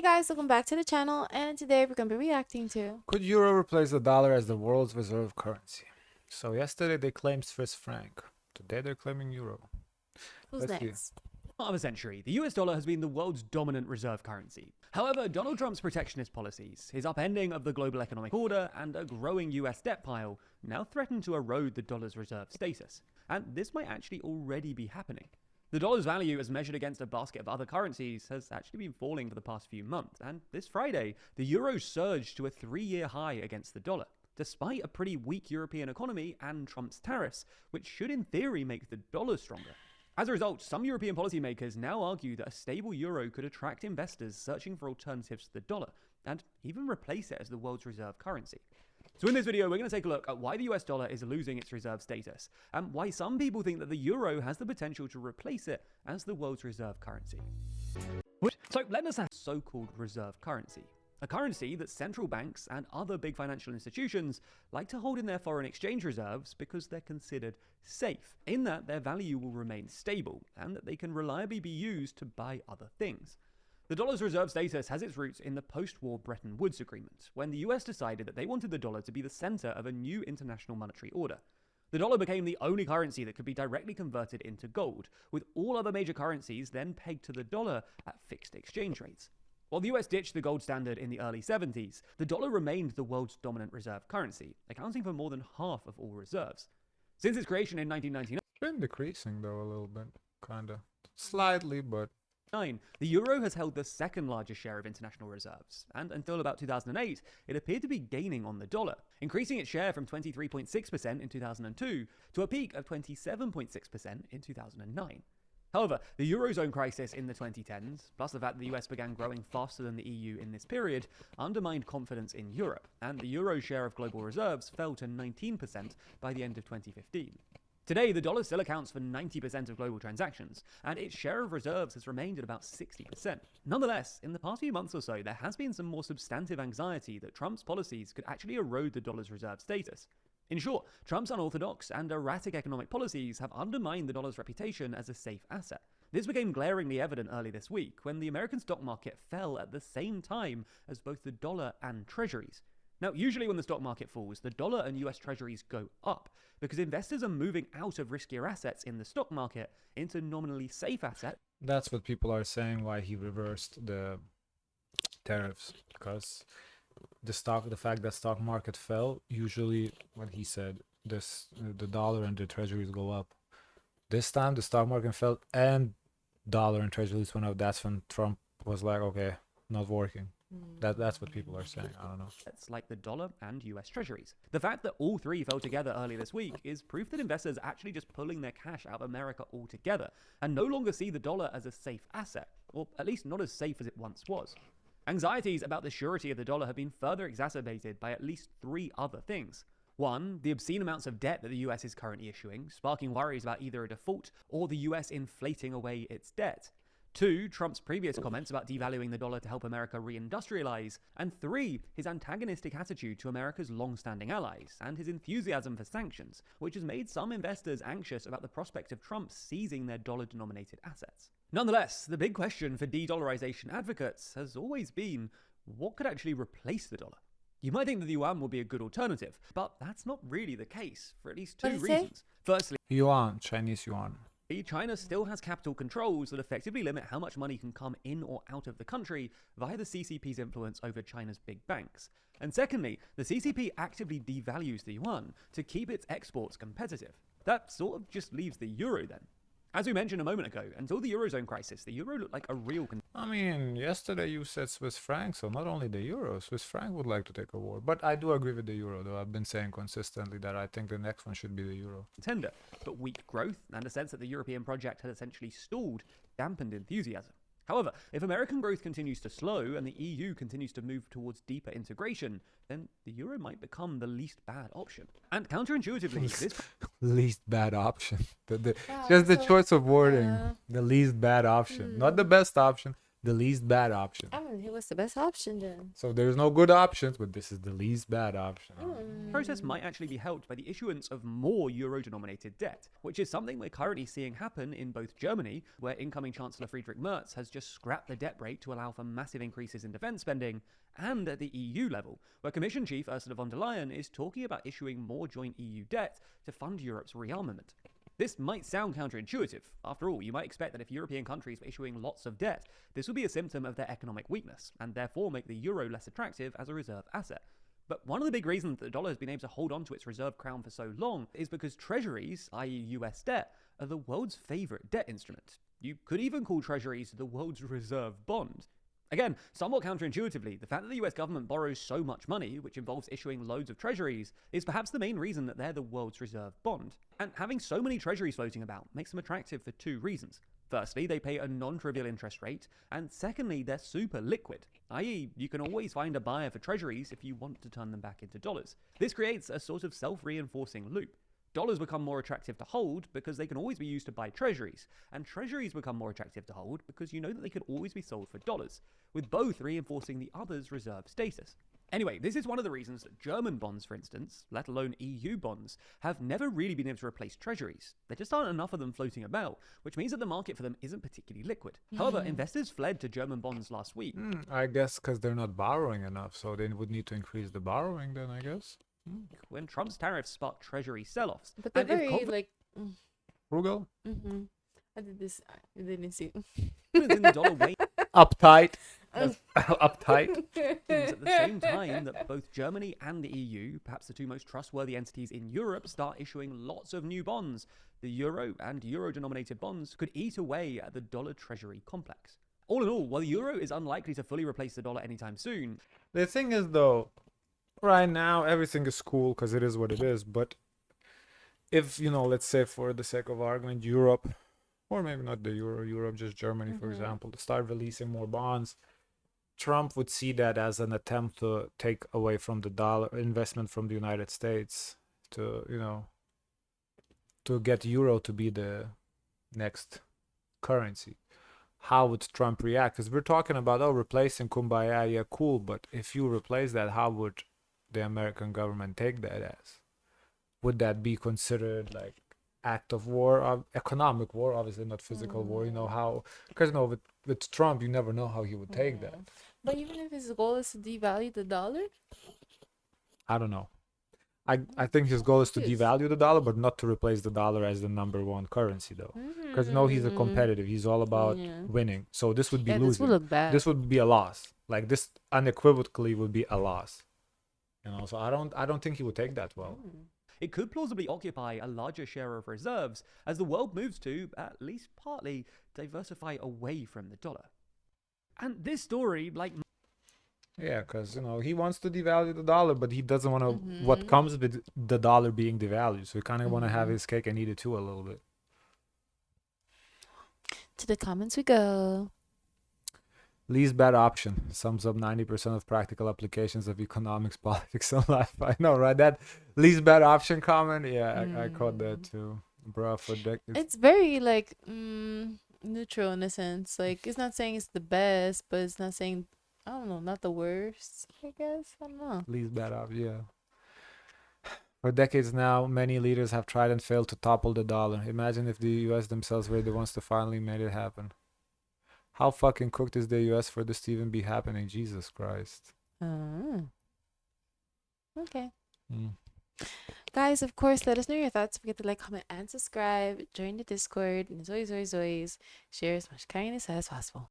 Hey guys, welcome back to the channel, and today we're going to be reacting to... Could euro replace the dollar as the world's reserve currency? So yesterday they claimed Swiss franc. Today they're claiming euro. Who's Let's see. next? Part of a century, the US dollar has been the world's dominant reserve currency. However, Donald Trump's protectionist policies, his upending of the global economic order, and a growing US debt pile now threaten to erode the dollar's reserve status. And this might actually already be happening. The dollar's value as measured against a basket of other currencies has actually been falling for the past few months, and this Friday, the euro surged to a 3-year high against the dollar, despite a pretty weak European economy and Trump's tariffs, which should in theory make the dollar stronger. As a result, some European policymakers now argue that a stable euro could attract investors searching for alternatives to the dollar, and even replace it as the world's reserve currency. So in this video, we're going to take a look at why the US dollar is losing its reserve status, and why some people think that the euro has the potential to replace it as the world's reserve currency. So let us have so-called reserve currency. A currency that central banks and other big financial institutions like to hold in their foreign exchange reserves because they're considered safe, in that their value will remain stable and that they can reliably be used to buy other things. The dollar's reserve status has its roots in the post-war Bretton Woods Agreement, when the US decided that they wanted the dollar to be the center of a new international monetary order. The dollar became the only currency that could be directly converted into gold, with all other major currencies then pegged to the dollar at fixed exchange rates. While the US ditched the gold standard in the early 70s, the dollar remained the world's dominant reserve currency, accounting for more than half of all reserves. Since its creation in 1999, It's been decreasing though a little bit, kinda. Slightly, but the euro has held the second largest share of international reserves, and until about 2008, it appeared to be gaining on the dollar, increasing its share from 23.6% in 2002 to a peak of 27.6% in 2009. However, the Eurozone crisis in the 2010s, plus the fact that the US began growing faster than the EU in this period, undermined confidence in Europe, and the euro's share of global reserves fell to 19% by the end of 2015. Today, the dollar still accounts for 90% of global transactions, and its share of reserves has remained at about 60%. Nonetheless, in the past few months or so, there has been some more substantive anxiety that Trump's policies could actually erode the dollar's reserve status. In short, Trump's unorthodox and erratic economic policies have undermined the dollar's reputation as a safe asset. This became glaringly evident early this week when the American stock market fell at the same time as both the dollar and treasuries. Now, usually when the stock market falls, the dollar and US treasuries go up because investors are moving out of riskier assets in the stock market into nominally safe assets. that's what people are saying why he reversed the tariffs, because the fact that stock market fell, usually what he said, the dollar and the treasuries go up. This time the stock market fell and dollar and treasuries went up. That's when Trump was like, okay, not working. That's what people are saying. I don't know. It's like the dollar and US treasuries. The fact that all three fell together early this week is proof that investors are actually just pulling their cash out of America altogether and no longer see the dollar as a safe asset, or at least not as safe as it once was. Anxieties about the surety of the dollar have been further exacerbated by at least 3 other things. 1, the obscene amounts of debt that the US is currently issuing, sparking worries about either a default or the US inflating away its debt. 2, Trump's previous comments about devaluing the dollar to help America reindustrialize. And 3, his antagonistic attitude to America's long-standing allies and his enthusiasm for sanctions, which has made some investors anxious about the prospect of Trump seizing their dollar-denominated assets. Nonetheless, the big question for de-dollarization advocates has always been, what could actually replace the dollar? You might think that the yuan will be a good alternative, but that's not really the case, for at least 2 reasons. Firstly, Yuan, Chinese yuan. China still has capital controls that effectively limit how much money can come in or out of the country via the CCP's influence over China's big banks. And secondly, the CCP actively devalues the yuan to keep its exports competitive. That sort of just leaves the euro then. As we mentioned a moment ago, until the Eurozone crisis, the euro looked like a real I mean, yesterday you said Swiss franc, so not only the euro, Swiss franc would like to take a war. But I do agree with the euro, though. I've been saying consistently that I think the next one should be the euro. contender, but weak growth and a sense that the European project had essentially stalled dampened enthusiasm. However, if American growth continues to slow and the EU continues to move towards deeper integration, then the euro might become the least bad option. And counterintuitively, this Least bad option. Wow, Just the so- choice of wording. yeah. The least bad option. Not the best option, the least bad option. I mean, what's the best option then? So there's no good options, but this is the least bad option. The process might actually be helped by the issuance of more euro-denominated debt, which is something we're currently seeing happen in both Germany, where incoming Chancellor Friedrich Merz has just scrapped the debt rate to allow for massive increases in defence spending, and at the EU level, where Commission Chief Ursula von der Leyen is talking about issuing more joint EU debt to fund Europe's rearmament. This might sound counterintuitive. After all, you might expect that if European countries were issuing lots of debt, this would be a symptom of their economic weakness, and therefore make the euro less attractive as a reserve asset. But one of the big reasons that the dollar has been able to hold on to its reserve crown for so long is because treasuries, i.e. US debt, are the world's favourite debt instrument. You could even call treasuries the world's reserve bond. Again, somewhat counterintuitively, the fact that the US government borrows so much money, which involves issuing loads of treasuries, is perhaps the main reason that they're the world's reserve bond. And having so many treasuries floating about makes them attractive for two reasons. Firstly, they pay a non-trivial interest rate, and secondly, they're super liquid, i.e. you can always find a buyer for treasuries if you want to turn them back into dollars. This creates a sort of self-reinforcing loop. Dollars become more attractive to hold because they can always be used to buy treasuries, and treasuries become more attractive to hold because you know that they can always be sold for dollars, with both reinforcing the other's reserve status. Anyway, this is one of the reasons that German bonds, for instance, let alone EU bonds, have never really been able to replace treasuries. There just aren't enough of them floating about, which means that the market for them isn't particularly liquid. However, investors fled to German bonds last week. I guess because they're not borrowing enough, so they would need to increase the borrowing then, I guess. When Trump's tariffs sparked treasury sell-offs. But they're And if very, like... Frugal? I did this. I didn't see. confidence in the dollar wanes Uptight. Uptight. at the same time that both Germany and the EU, perhaps the two most trustworthy entities in Europe, start issuing lots of new bonds, the euro and euro-denominated bonds could eat away at the dollar treasury complex. All in all, while the euro is unlikely to fully replace the dollar anytime soon, The thing is, though, right now everything is cool because it is what it is. But if, let's say for the sake of argument, Europe, or maybe not the euro, Europe, just Germany, for example, to start releasing more bonds, Trump would see that as an attempt to take away from the dollar investment from the United States to, to get euro to be the next currency. How would Trump react? Because we're talking about, replacing kumbaya, yeah, cool, but if you replace that, how would the American government take that as? Would that be considered like act of war, economic war, obviously not physical war, how, because with Trump, you never know how he would take that. But even if his goal is to devalue the dollar? I don't know. I think his goal is to Yes. devalue the dollar, but not to replace the dollar as the number one currency, though. Because he's a competitive. He's all about winning. So this would be Yeah, this losing. would look bad. This would be a loss. Like this unequivocally would be a loss. So I don't think he would take that well. it could plausibly occupy a larger share of reserves as the world moves to, at least partly, diversify away from the dollar. And this story, like... Yeah, because, he wants to devalue the dollar, but he doesn't want to, what comes with the dollar being devalued. So he kind of want to have his cake and eat it too a little bit. To the comments we go. Least bad option sums up 90% of practical applications of economics, politics, and life. I know, right? That least bad option comment, yeah, I caught that too. Bruh, for decades. It's very, like, neutral in a sense. Like, it's not saying it's the best, but it's not saying, I don't know, not the worst, I guess. I don't know. Least bad option, yeah. For decades now, many leaders have tried and failed to topple the dollar. Imagine if the US themselves were the ones to finally made it happen. How fucking cooked is the US for this to even be happening? Jesus Christ. Okay. Guys, of course, let us know your thoughts. Forget to like, comment, and subscribe. Join the Discord. And as always, share as much kindness as possible.